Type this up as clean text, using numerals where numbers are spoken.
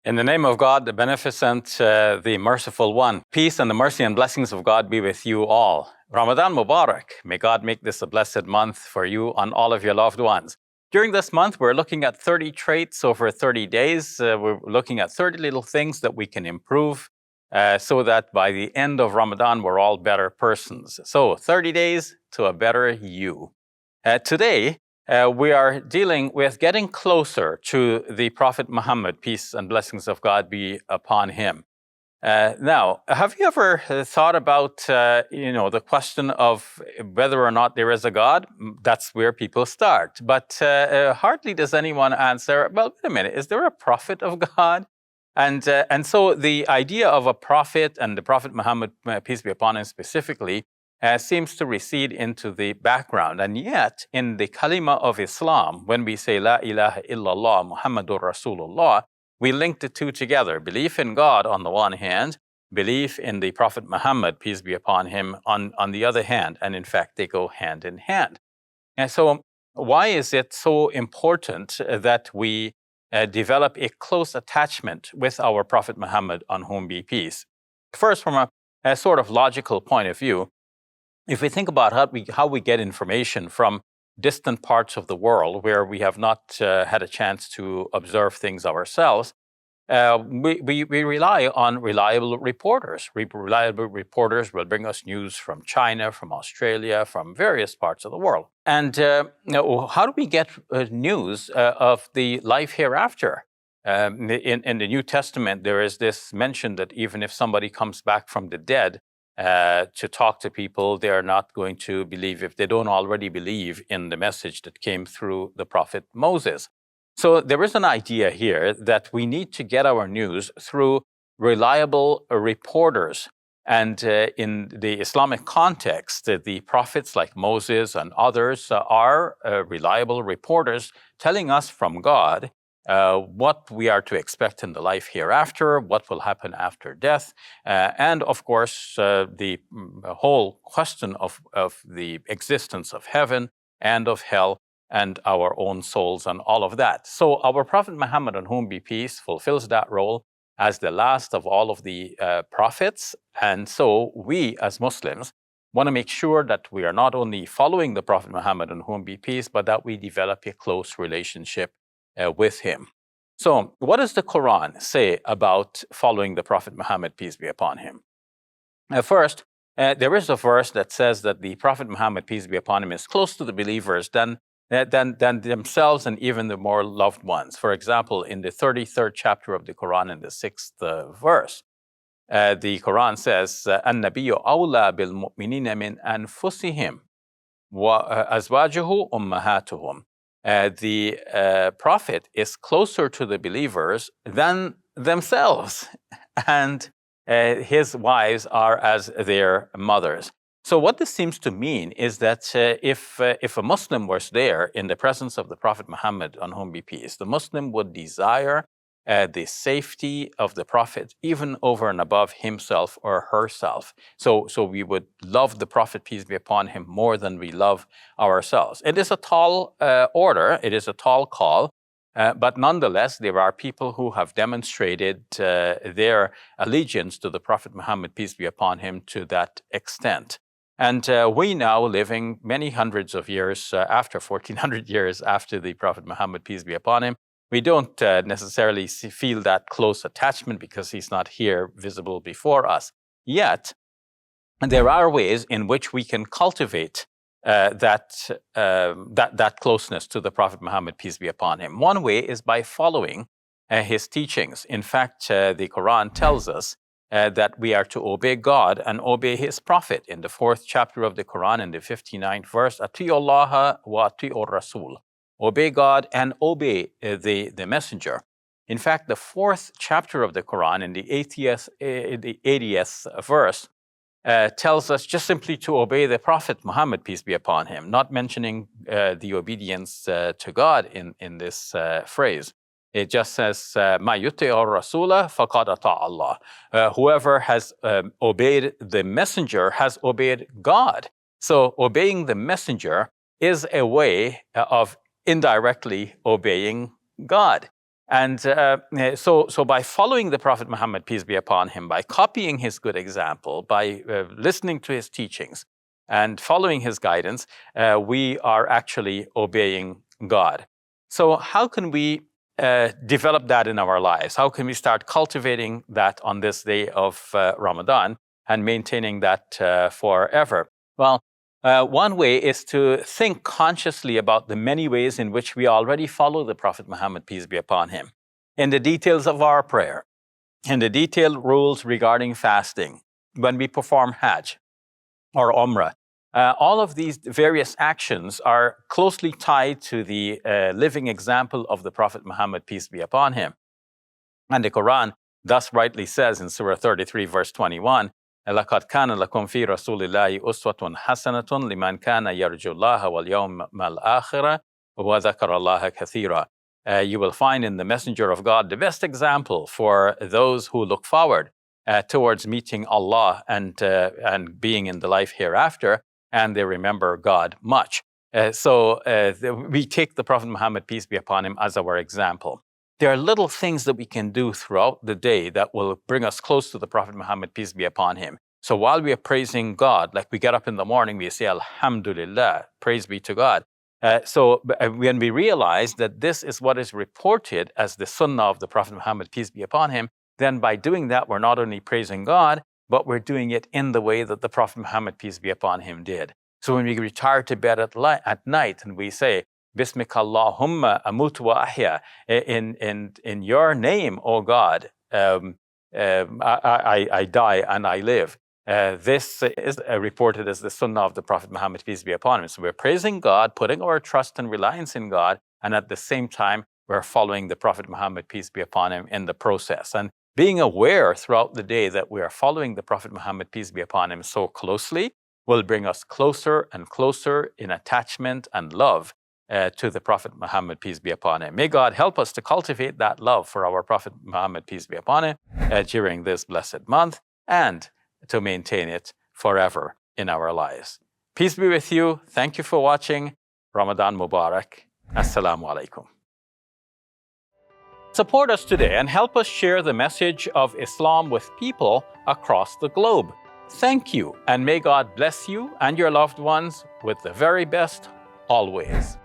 In the name of God, the Beneficent, the Merciful One, peace and the mercy and blessings of God be with you all. Ramadan Mubarak. May God make this a blessed month for you and all of your loved ones. During this month, we're looking at 30 traits over 30 days. We're looking at 30 little things that we can improve so that by the end of Ramadan, we're all better persons. So 30 days to a better you. Today, we are dealing with getting closer to the Prophet Muhammad, peace and blessings of God be upon him. Now, have you ever thought about, the question of whether or not there is a God? That's where people start. But hardly does anyone answer, well, wait a minute, is there a prophet of God? And so the idea of a prophet and the Prophet Muhammad, peace be upon him specifically, seems to recede into the background. And yet, in the kalima of Islam, when we say La ilaha illallah Muhammadur Rasulullah, we link the two together. Belief in God on the one hand, belief in the Prophet Muhammad, peace be upon him, on the other hand. And in fact, they go hand in hand. And so why is it so important that we develop a close attachment with our Prophet Muhammad, on whom be peace? First, from a sort of logical point of view, if we think about how we get information from distant parts of the world where we have not had a chance to observe things ourselves, we rely on reliable reporters. Reliable reporters will bring us news from China, from Australia, from various parts of the world. And how do we get news of the life hereafter? In the New Testament, there is this mention that even if somebody comes back from the dead, to talk to people, they are not going to believe if they don't already believe in the message that came through the prophet Moses. So there is an idea here that we need to get our news through reliable reporters. And in the Islamic context, the prophets like Moses and others are reliable reporters telling us from God what we are to expect in the life hereafter, what will happen after death, and of course, the whole question of the existence of heaven and of hell and our own souls and all of that. So our Prophet Muhammad, on whom be peace, fulfills that role as the last of all of the prophets. And so we, as Muslims, want to make sure that we are not only following the Prophet Muhammad, on whom be peace, but that we develop a close relationship with him. So what does the Quran say about following the Prophet Muhammad, peace be upon him? First, there is a verse that says that the Prophet Muhammad, peace be upon him, is close to the believers than themselves and even the more loved ones. For example, in the 33rd chapter of the Quran, in the 6th verse, the Quran says, "An-nabiyyu awla bil mu'minina min anfusihim wa azwajuhu ummahatuhum." The prophet is closer to the believers than themselves, and his wives are as their mothers. So what this seems to mean is that if a Muslim was there in the presence of the Prophet Muhammad, on whom be peace, the Muslim would desire the safety of the Prophet even over and above himself or herself. So we would love the Prophet, peace be upon him, more than we love ourselves. It is a tall order, it is a tall call, but nonetheless, there are people who have demonstrated their allegiance to the Prophet Muhammad, peace be upon him, to that extent. And we now, living many hundreds of years after, 1400 years after the Prophet Muhammad, peace be upon him, we don't necessarily feel that close attachment because he's not here visible before us. Yet, there are ways in which we can cultivate that closeness to the Prophet Muhammad, peace be upon him. One way is by following his teachings. In fact, the Quran tells us that we are to obey God and obey his Prophet. In the 4th chapter of the Quran, in the 59th verse, Ati'u Allah wa ati'u Rasul. Obey God and obey the messenger. In fact, the 4th chapter of the Quran, in the 80th verse, tells us just simply to obey the Prophet Muhammad, peace be upon him, not mentioning the obedience to God in this phrase. It just says, "Ma yuti'ur rasula faqad ata Allah." Whoever has obeyed the messenger has obeyed God. So obeying the messenger is a way of indirectly obeying God. And so by following the Prophet Muhammad, peace be upon him, by copying his good example, by listening to his teachings and following his guidance, we are actually obeying God. So how can we develop that in our lives? How can we start cultivating that on this day of Ramadan and maintaining that forever? Well, one way is to think consciously about the many ways in which we already follow the Prophet Muhammad, peace be upon him, in the details of our prayer, in the detailed rules regarding fasting, when we perform Hajj or Umrah. All of these various actions are closely tied to the living example of the Prophet Muhammad, peace be upon him. And the Quran thus rightly says in Surah 33, verse 21, لَقَدْ كَانَ لَكُمْ فِي رَسُولِ اللَّهِ أُسْوَةٌ حَسَنَةٌ لِمَنْ كَانَ يَرْجُو اللَّهَ وَالْيَوْمَ الْآخِرَ وَذَكَرَ اللَّهَ كَثِيرًا. You will find in the Messenger of God the best example for those who look forward towards meeting Allah and being in the life hereafter, and they remember God much. We take the Prophet Muhammad, peace be upon him, as our example. There are little things that we can do throughout the day that will bring us close to the Prophet Muhammad, peace be upon him. So while we are praising God, like we get up in the morning, we say, Alhamdulillah, praise be to God. When we realize that this is what is reported as the sunnah of the Prophet Muhammad, peace be upon him, then by doing that, we're not only praising God, but we're doing it in the way that the Prophet Muhammad, peace be upon him, did. So when we retire to bed at night and we say, Bismika Allahumma amutu wa ahya, in your name, O God, I die and I live. This is reported as the sunnah of the Prophet Muhammad, peace be upon him. So we're praising God, putting our trust and reliance in God, and at the same time, we're following the Prophet Muhammad, peace be upon him, in the process. And being aware throughout the day that we are following the Prophet Muhammad, peace be upon him, so closely will bring us closer and closer in attachment and love to the Prophet Muhammad, peace be upon him. May God help us to cultivate that love for our Prophet Muhammad, peace be upon him, during this blessed month, and to maintain it forever in our lives. Peace be with you. Thank you for watching. Ramadan Mubarak. Assalamu alaikum. Support us today and help us share the message of Islam with people across the globe. Thank you, and may God bless you and your loved ones with the very best always.